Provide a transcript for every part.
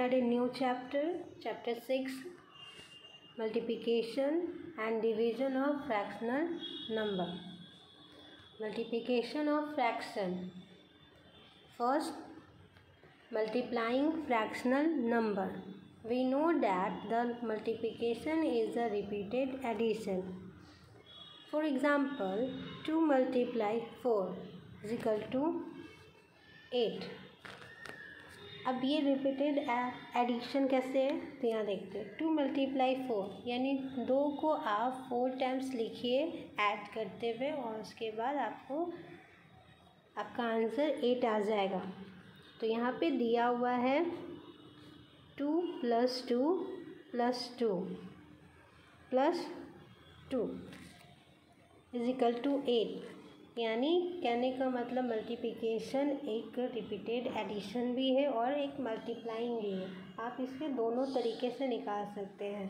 add a new chapter, chapter 6, multiplication and division of fractional number. Multiplication of fraction. First, multiplying fractional number. We know that the multiplication is a repeated addition. For example, 2 multiply 4 is equal to 8. अब ये repeated addition कैसे है तो यहाँ देखते हैं. 2 multiply 4 यानी 2 को आप 4 टाइम्स लिखिए ऐड करते हुए और उसके बाद आपका आंसर 8 आ जाएगा. तो यहाँ पे दिया हुआ है 2 + 2 + 2 + 2 इज इक्वल टू 8. यानी कहने का मतलब मल्टीप्लिकेशन एक रिपीटेड एडिशन भी है और एक मल्टीप्लाइंग भी है. आप इसके दोनों तरीके से निकाल सकते हैं.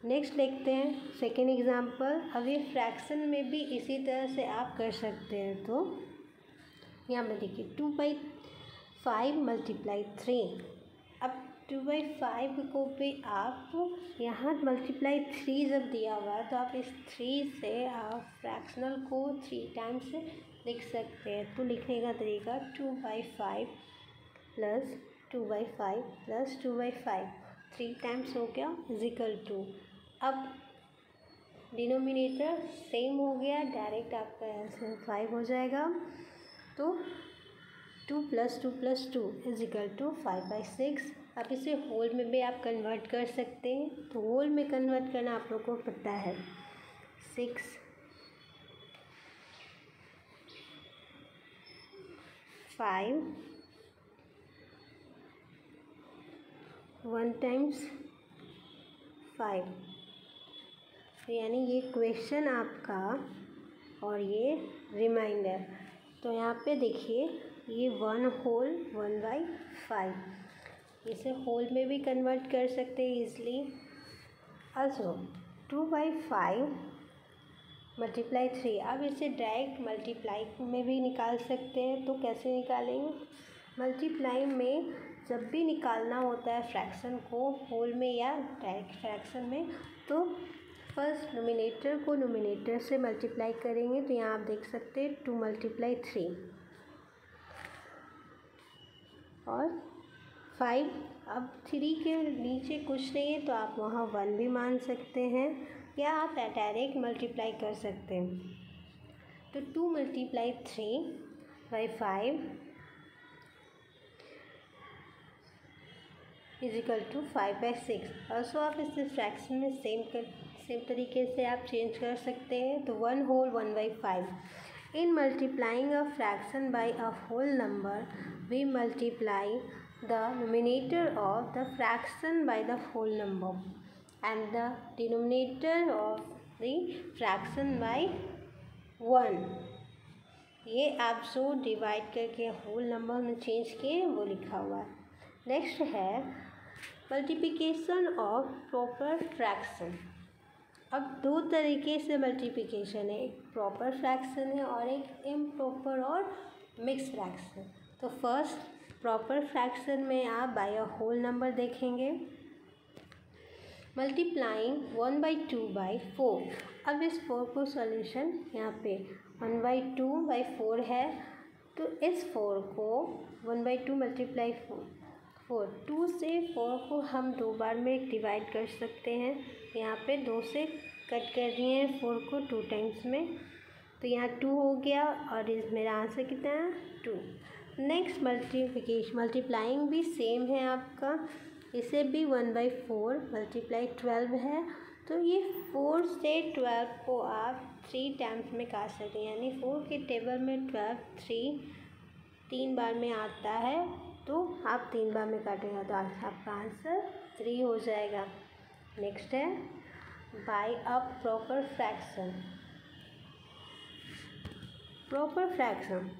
नेक्स्ट देखते हैं सेकेंड एग्जांपल. अब ये फ्रैक्शन में भी इसी तरह से आप कर सकते हैं. तो यहाँ पर देखिए 2/5 मल्टीप्लाई 3. अब 2/5 को भी आप यहाँ मल्टीप्लाई 3 जब दिया हुआ है तो आप इस 3 से आप फ्रैक्शनल को 3 टाइम्स लिख सकते हैं. तो लिखने का तरीका 2/5 + 2/5 + 2/5 3 टाइम्स हो गया इज इक्वल टू. अब डिनोमिनेटर सेम हो गया, डायरेक्ट आपका आंसर 5 हो जाएगा. तो 2 + 2 + 2 इज इक्वल टू 5/6. अब इसे होल में भी आप कन्वर्ट कर सकते हैं. तो होल में कन्वर्ट करना आप लोग को पता है. 6 5 1 टाइम्स 5. यानी ये क्वेश्चन आपका और ये रिमाइंडर. तो यहाँ पे देखिए ये 1 होल 1/5. इसे होल में भी कन्वर्ट कर सकते हैं ईज़िली. also 2/5 multiply 3. अब इसे डायरेक्ट मल्टीप्लाई में भी निकाल सकते हैं. तो कैसे निकालेंगे? मल्टीप्लाई में जब भी निकालना होता है फ्रैक्शन को होल में या डायरेक्ट फ्रैक्शन में तो फर्स्ट नोमिनेटर को नोमिनेटर से मल्टीप्लाई करेंगे. तो यहाँ आप देख सकते हैं 2 × 3 और 5. अब 3 के नीचे कुछ नहीं है तो आप वहाँ 1 भी मान सकते हैं या आप डायरेक्ट मल्टीप्लाई कर सकते हैं. तो 2 × 3/5 इज इक्वल टू 5/6. ऑल्सो आप इसे फ्रैक्शन में सेम तरीके से आप चेंज कर सकते हैं. तो 1 whole 1/5. In multiplying a fraction by a whole number we multiply the numerator of the fraction by the whole number and the denominator of the fraction by 1. ये आप जो डिवाइड करके होल नंबर में change किए वो लिखा हुआ है. नेक्स्ट है मल्टीप्लिकेशन ऑफ प्रॉपर फ्रैक्शन. अब 2 तरीके से मल्टीप्लिकेशन है. एक प्रॉपर फ्रैक्शन है और एक इम्प्रॉपर और मिक्स फ्रैक्शन. तो फर्स्ट प्रॉपर फ्रैक्शन में आप बाय अ होल नंबर देखेंगे. मल्टीप्लाइंग 1/2/4. अब इस 4 को सॉल्यूशन यहाँ पे 1/2/4 है. तो इस 4 को 1/2 मल्टीप्लाई 4 2 से 4 को हम 2 बार में डिवाइड कर सकते हैं. यहाँ पे 2 से कट कर दिए हैं 4 को 2 टाइम्स में. तो यहाँ 2 हो गया और इस मेरा आंसर कितना है 2. नेक्स्ट मल्टीप्लाइंग भी सेम है आपका. इसे भी 1/4 मल्टीप्लाई 12 है. तो ये 4 से 12 को आप 3 टाइम्स में काट सकते हैं. यानी 4 के टेबल में 12 3 बार में आता है. तो आप 3 बार में काटेंगे तो आपका आंसर 3 हो जाएगा. नेक्स्ट है by a proper fraction. Proper fraction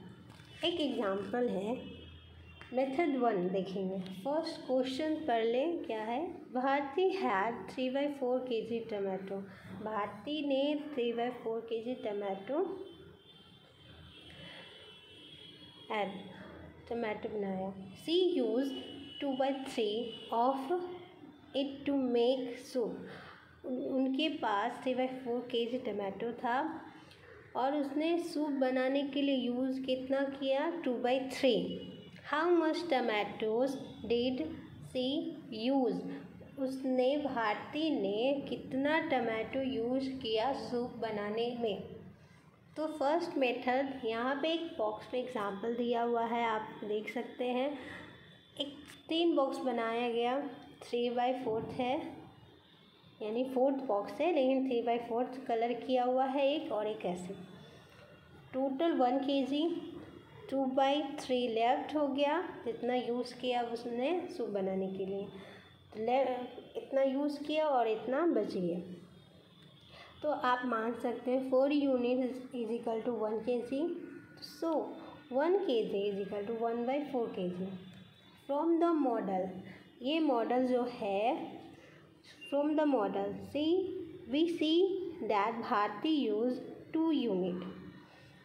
एक एग्जाम्पल है. मेथड 1 देखेंगे. फर्स्ट क्वेश्चन पढ़ लें. क्या है? Bharti had 3/4 kg tomato. Bharti ने 3/4 kg टमाटो टमाटो बनाया. She use 2/3 of it to make soup. उनके पास 3/4 kg टमाटो था और उसने सूप बनाने के लिए यूज़ कितना किया? 2/3. How much tomatoes did she use? उसने भारती ने कितना टमाटो यूज़ किया सूप बनाने में? तो फर्स्ट मेथड, यहाँ पे एक बॉक्स में एग्जांपल दिया हुआ है, आप देख सकते हैं. एक 3 बॉक्स बनाया गया, 3/4 है, यानी 4th बॉक्स है लेकिन 3/4 कलर किया हुआ है एक, और एक ऐसे. टोटल 1 kg, 2/3 लेफ्ट हो गया, जितना यूज़ किया उसने सूप बनाने के लिए. इतना यूज़ किया और इतना बच गया. तो आप मान सकते हैं 4 unit is equal to 1 kg. So 1 kg is equal to 1/4 kg. From the model, ये मॉडल जो है, from the model we see that Bharti use 2 unit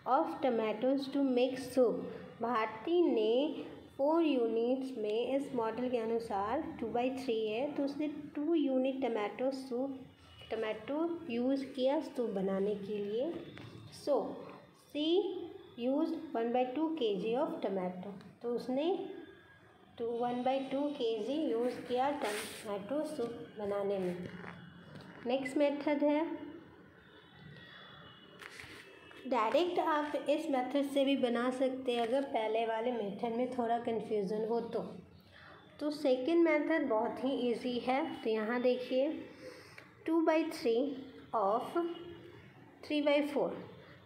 of tomatoes to make soup. Bharti ने 4 यूनिट्स में, इस मॉडल के अनुसार 2/3 है तो उसने 2 यूनिट टमाटो यूज़ किया सूप बनाने के लिए. सो सी यूज 1/2 kg ऑफ टमाटो. तो उसने 1/2 kg यूज़ किया टमाटो सूप बनाने में. नेक्स्ट मेथड है डायरेक्ट. आप इस मेथड से भी बना सकते हैं अगर पहले वाले मेथड में थोड़ा कन्फ्यूज़न हो तो सेकंड मेथड बहुत ही इजी है. तो यहाँ देखिए 2/3 ऑफ 3/4,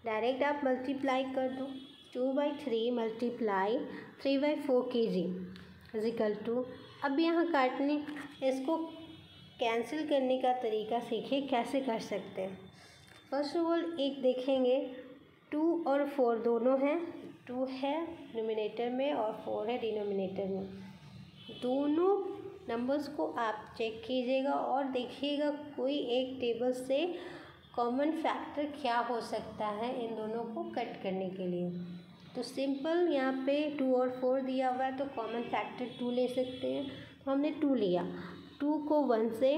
डायरेक्ट आप मल्टीप्लाई कर दो. 2/3 multiply 3/4 kg is equal to, अब यहाँ काटने, इसको कैंसिल करने का तरीका सीखिए कैसे कर सकते हैं. फर्स्ट ऑफ ऑल एक देखेंगे, 2 और 4 दोनों हैं. 2 है न्यूमरेटर में और 4 है डिनोमिनेटर में. दोनों नंबर्स को आप चेक कीजिएगा और देखिएगा कोई एक टेबल से कॉमन फैक्टर क्या हो सकता है इन दोनों को कट करने के लिए. तो सिंपल, यहाँ पे 2 और 4 दिया हुआ है तो कॉमन फैक्टर 2 ले सकते हैं. तो हमने 2 लिया, 2 को 1 से,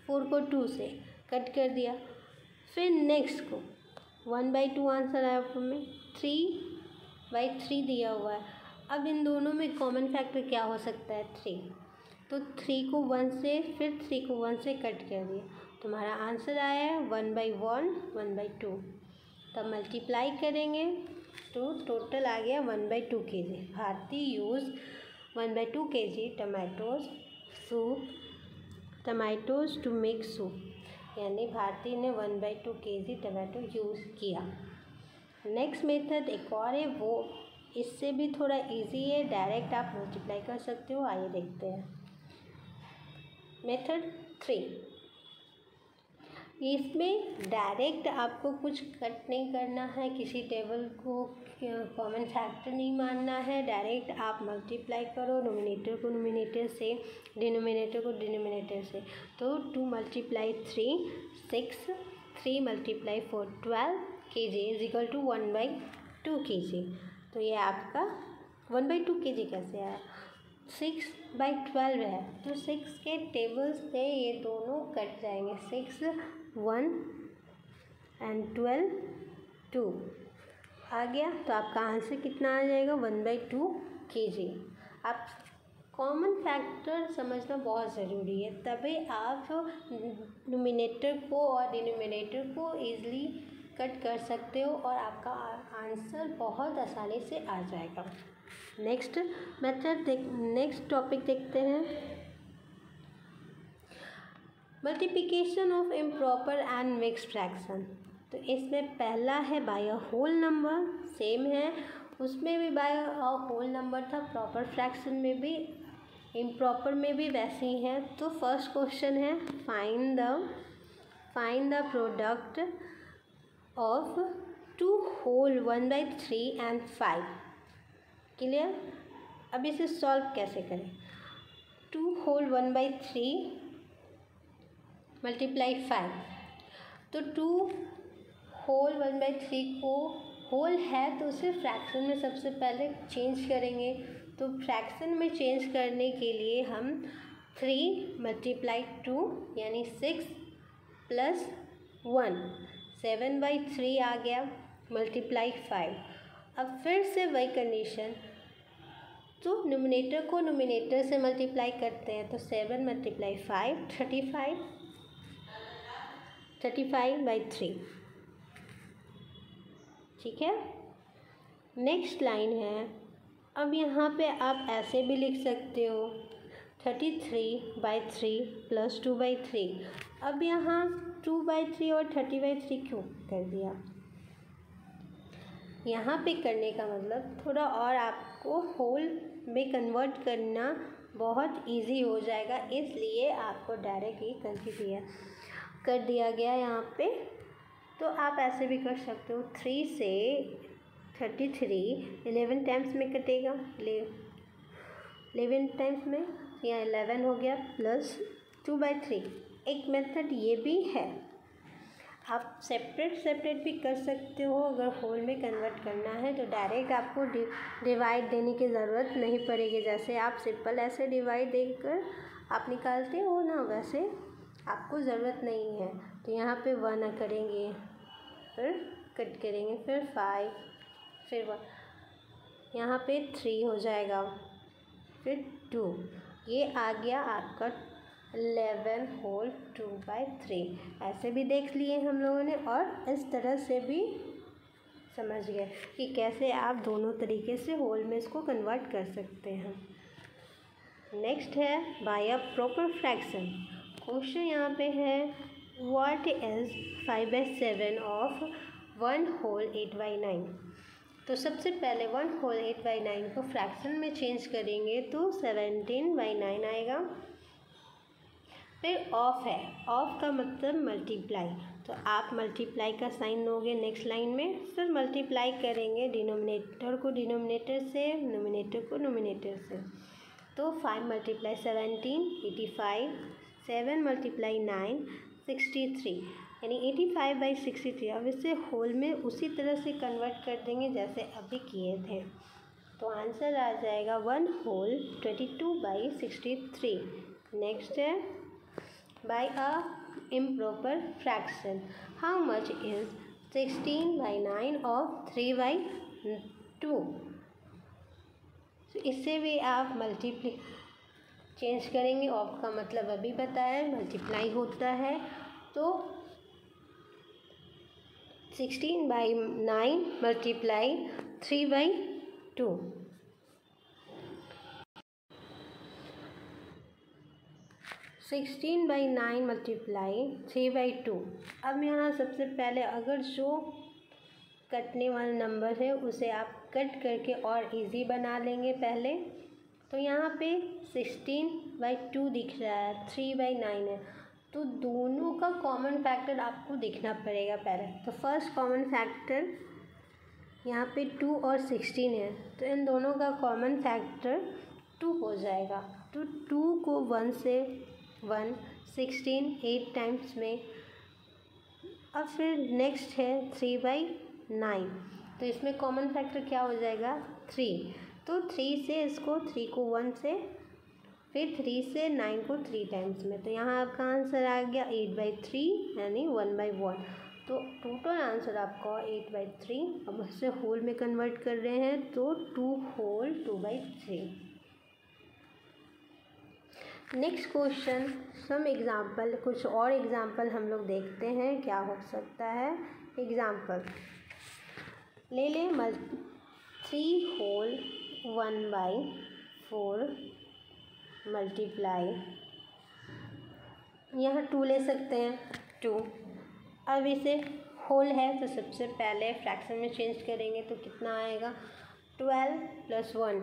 4 को 2 से कट कर दिया. फिर नेक्स्ट को 1/2 आंसर आया हमें, 3/3 दिया हुआ है. अब इन दोनों में कॉमन फैक्टर क्या हो सकता है? 3. तो 3 को 1 से, फिर 3 को 1 से कट कर दिया. तुम्हारा आंसर आया है 1/1, 1/2. तब मल्टीप्लाई करेंगे तो टोटल आ गया 1/2 kg. Bharti use 1/2 kg tomatoes to make soup, यानी भारती ने 1/2 kg टमाटो यूज़ किया. नेक्स्ट मेथड एक और है, वो इससे भी थोड़ा इजी है, डायरेक्ट आप मल्टीप्लाई कर सकते हो. आइए देखते हैं. मेथड 3, इसमें डायरेक्ट आपको कुछ कट नहीं करना है, किसी टेबल को कॉमन फैक्टर नहीं मानना है. डायरेक्ट आप मल्टीप्लाई करो न्यूमरेटर को न्यूमरेटर से, डिनोमिनेटर को डिनोमिनेटर से. तो 2 × 3 6, 3 × 4 12 kg is equal to 1/2 kg. तो ये आपका 1/2 kg कैसे आया? 6/12 है तो 6 के टेबल से ये दोनों कट जाएंगे. 6 1 एंड 12 2 आ गया. तो आपका आंसर कितना आ जाएगा? 1/2 kg. आप कॉमन फैक्टर समझना बहुत ज़रूरी है, तभी आप न्यूमरेटर को और डिनोमिनेटर को ईज़िली कट कर सकते हो और आपका आंसर बहुत आसानी से आ जाएगा. नेक्स्ट मेथड नेक्स्ट टॉपिक देखते हैं, multiplication of improper and mixed fraction. तो इसमें पहला है by a whole number, same है, उसमें भी बाय अ होल नंबर था, प्रॉपर फ्रैक्शन में भी, इम्प्रॉपर में भी वैसे ही है. तो फर्स्ट क्वेश्चन है find the product of 2 whole 1/3 and 5. Clear? अब इसे सॉल्व कैसे करें? 2 होल 1/3 मल्टीप्लाई 5. तो 2 होल 1/3 को होल है तो उसे फ्रैक्शन में सबसे पहले चेंज करेंगे. तो फ्रैक्शन में चेंज करने के लिए हम 3 × 2 यानी 6 + 1 7/3 आ गया, मल्टीप्लाई 5। अब फिर से वही कंडीशन, तो न्यूमरेटर को न्यूमरेटर से मल्टीप्लाई करते हैं, तो 7 × 5 35/3। ठीक है। नेक्स्ट लाइन है, अब यहाँ पे आप ऐसे भी लिख सकते हो 33/3 + 2/3। अब यहाँ 2/3 और 30/3 क्यों कर दिया? यहाँ पे करने का मतलब थोड़ा और आपको होल में कन्वर्ट करना बहुत इजी हो जाएगा, इसलिए आपको डायरेक्ट ये कर दिया गया यहाँ पे। तो आप ऐसे भी कर सकते हो, 3 से 33 11 टाइम्स में कटेगा, 11 टाइम्स में या 11 हो गया, प्लस 2/3। एक मेथड ये भी है, आप सेपरेट भी कर सकते हो। अगर होल में कन्वर्ट करना है तो डायरेक्ट आपको डिवाइड देने की ज़रूरत नहीं पड़ेगी। जैसे आप सिंपल ऐसे डिवाइड देकर आप निकालते हो ना, वैसे आपको ज़रूरत नहीं है। तो यहाँ पे 1 करेंगे, फिर कट करेंगे, फिर 5, फिर 1, यहाँ पे 3 हो जाएगा, फिर 2, ये आ गया आपका 11 होल 2/3। ऐसे भी देख लिए हम लोगों ने, और इस तरह से भी समझ गए कि कैसे आप दोनों तरीके से होल में इसको कन्वर्ट कर सकते हैं। नेक्स्ट है by a proper fraction. Question यहाँ पे है, व्हाट इज़ 5/7 ऑफ 1 होल 8/9। तो सबसे पहले 1 होल 8/9 को फ्रैक्शन में चेंज करेंगे तो 17/9 आएगा। फिर ऑफ है, ऑफ का मतलब मल्टीप्लाई, तो आप मल्टीप्लाई का साइन दोगे नेक्स्ट लाइन में, फिर मल्टीप्लाई करेंगे डिनोमिनेटर को डिनोमिनेटर से, न्यूमरेटर को न्यूमरेटर से। तो 5 × 17 85, 7 × 9 63, यानी 85/63। अब इसे होल में उसी तरह से कन्वर्ट कर देंगे जैसे अभी किए थे, तो आंसर आ जाएगा 1 होल 22/63। नेक्स्ट है by a improper fraction, how much is 16/9 of 3/2। तो इससे भी आप मल्टीप्लाई चेंज करेंगे, ऑफ का मतलब अभी बताया मल्टीप्लाई होता है, तो 16/9 मल्टीप्लाई 3/2। 16/9 मल्टीप्लाई 3/2। अब यहाँ सबसे पहले अगर जो कटने वाला नंबर है उसे आप कट करके और इजी बना लेंगे पहले। तो यहाँ पे 16/2 दिख रहा है, 3/9 है, तो दोनों का कॉमन फैक्टर आपको दिखना पड़ेगा पहले। तो फर्स्ट कॉमन फैक्टर यहाँ पे 2 और 16 है, तो इन दोनों का कॉमन फैक्टर 2 हो जाएगा। तो 2 को 1 से 1, 16 8 टाइम्स में। अब फिर नेक्स्ट है 3/9, तो इसमें कॉमन फैक्टर क्या हो जाएगा 3। तो 3 से इसको 3 को 1 से, फिर 3 से 9 को 3 टाइम्स में, तो यहाँ आपका आंसर आ गया 8/3 यानी 1/1। तो टोटल आंसर आपका 8/3। अब इसे होल में कन्वर्ट कर रहे हैं तो 2 whole 2/3। Next question, some example, कुछ और एग्जाम्पल हम लोग देखते हैं क्या हो सकता है। एग्जाम्पल ले लें 3 होल 1/4 मल्टीप्लाई, यहाँ 2 ले सकते हैं 2। अब इसे होल है तो सबसे पहले फ्रैक्शन में चेंज करेंगे तो कितना आएगा 12 + 1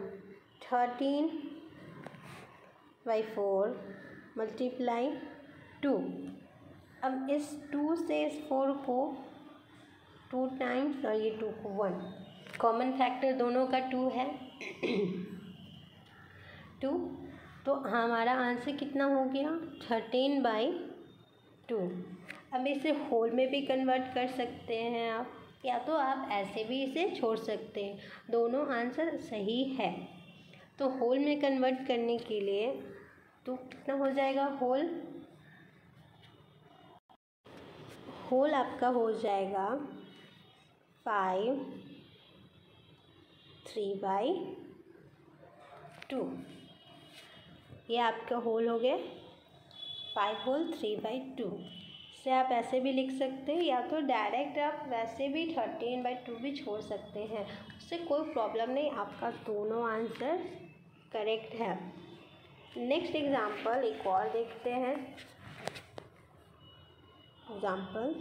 13/4 मल्टीप्लाई 2। अब इस 2 से इस 4 को 2 टाइम्स और ये 2 को 1, कॉमन फैक्टर दोनों का 2 है 2। तो हमारा आंसर कितना हो गया 13/2। अब इसे होल में भी कन्वर्ट कर सकते हैं आप, या तो आप ऐसे भी इसे छोड़ सकते हैं, दोनों आंसर सही है। तो होल में कन्वर्ट करने के लिए तो कितना हो जाएगा, होल आपका हो जाएगा 5 3/2। ये आपका होल हो गया 5 होल 3/2। से आप ऐसे भी लिख सकते हैं, या तो डायरेक्ट आप वैसे भी 13/2 भी छोड़ सकते हैं, उससे कोई प्रॉब्लम नहीं, आपका दोनों आंसर करेक्ट है। नेक्स्ट एग्जाम्पल एक और देखते हैं। Example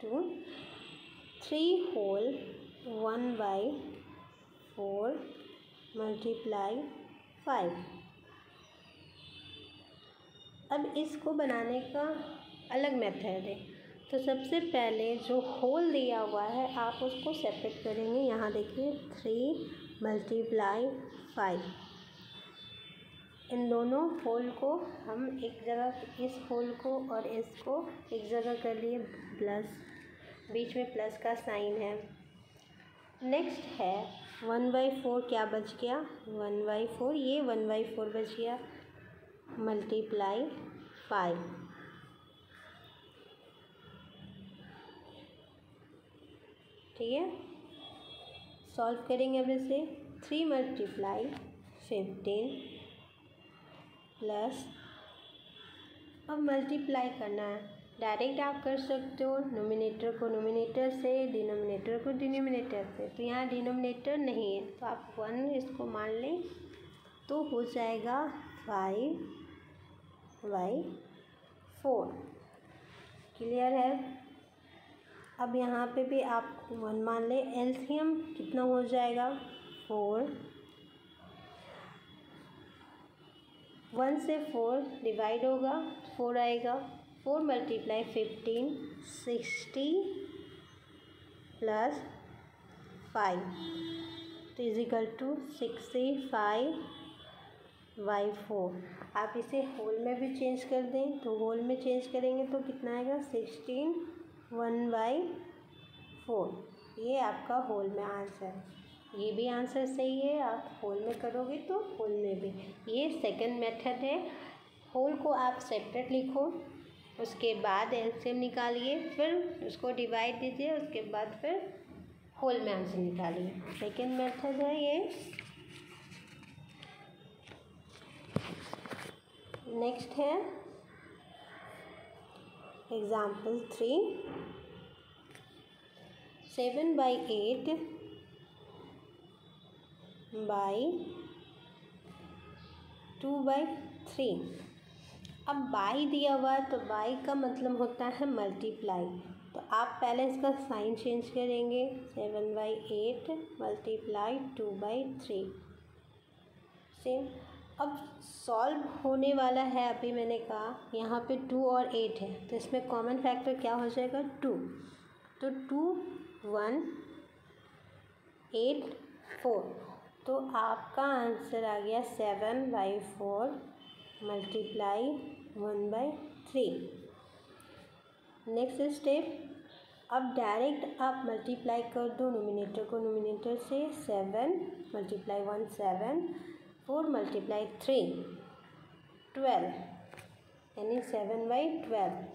2 3 whole 1/4 multiply 5। अब इसको बनाने का अलग मेथड है। तो सबसे पहले जो होल दिया हुआ है आप उसको सेपरेट करेंगे। यहाँ देखिए 3 मल्टीप्लाई 5, इन दोनों होल को हम एक जगह, इस होल को और इसको एक जगह कर लिए, प्लस बीच में प्लस का साइन है। नेक्स्ट है 1/4, क्या बच गया 1/4, ये 1/4 बच गया, मल्टीप्लाई 5। ठीक है, सॉल्व करेंगे अब इसे। 3 मल्टीप्लाई 15 प्लस, अब मल्टीप्लाई करना है, डायरेक्ट आप कर सकते हो नोमिनेटर को नोमिनेटर से, डिनोमिनेटर को डिनोमिनेटर से। तो यहाँ डिनोमिनेटर नहीं है तो आप 1 इसको मान लें, तो हो जाएगा 5/4। क्लियर है। अब यहाँ पे भी आप 1 मान लें, एलसीएम कितना हो जाएगा 4, 1 से 4 डिवाइड होगा 4 आएगा, 4 मल्टीप्लाई 15 60 प्लस 5 तो इजिकल टू 65/4। आप इसे होल में भी चेंज कर दें, तो होल में चेंज करेंगे तो कितना आएगा 16 1/4। ये आपका होल में आंसर, ये भी आंसर सही है। आप होल में करोगे तो होल में भी। ये सेकंड मेथड है। होल को आप सेपरेट लिखो, उसके बाद एलसीएम निकालिए, फिर उसको डिवाइड दीजिए, उसके बाद फिर होल में आंसर निकालिए। सेकंड मेथड है ये। नेक्स्ट है एग्जाम्पल 3 7/8 बाई 2/3। अब बाई दिया हुआ है तो बाई का मतलब होता है मल्टीप्लाई, तो आप पहले इसका साइन चेंज करेंगे, 7/8 मल्टीप्लाई 2/3 सेम। अब सॉल्व होने वाला है, अभी मैंने कहा यहाँ पे 2 और 8 है, तो इसमें कॉमन फैक्टर क्या हो जाएगा 2, तो 2 1 8 4, तो आपका आंसर आ गया 7/4 मल्टीप्लाई 1/3। नेक्स्ट स्टेप, अब डायरेक्ट आप मल्टीप्लाई कर दो नोमिनेटर को नोमिनेटर से, 7 मल्टीप्लाई 1 7, 4 मल्टीप्लाई 3 12, यानी 7/12।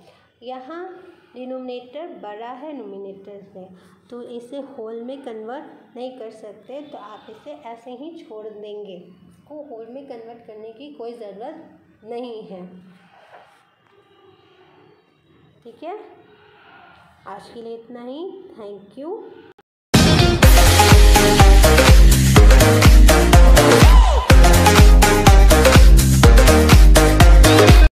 यहाँ डिनोमिनेटर बड़ा है नोमिनेटर से, तो इसे होल में कन्वर्ट नहीं कर सकते, तो आप इसे ऐसे ही छोड़ देंगे, इसको होल में कन्वर्ट करने की कोई ज़रूरत नहीं है। ठीक है, आज के लिए इतना ही। Thank you.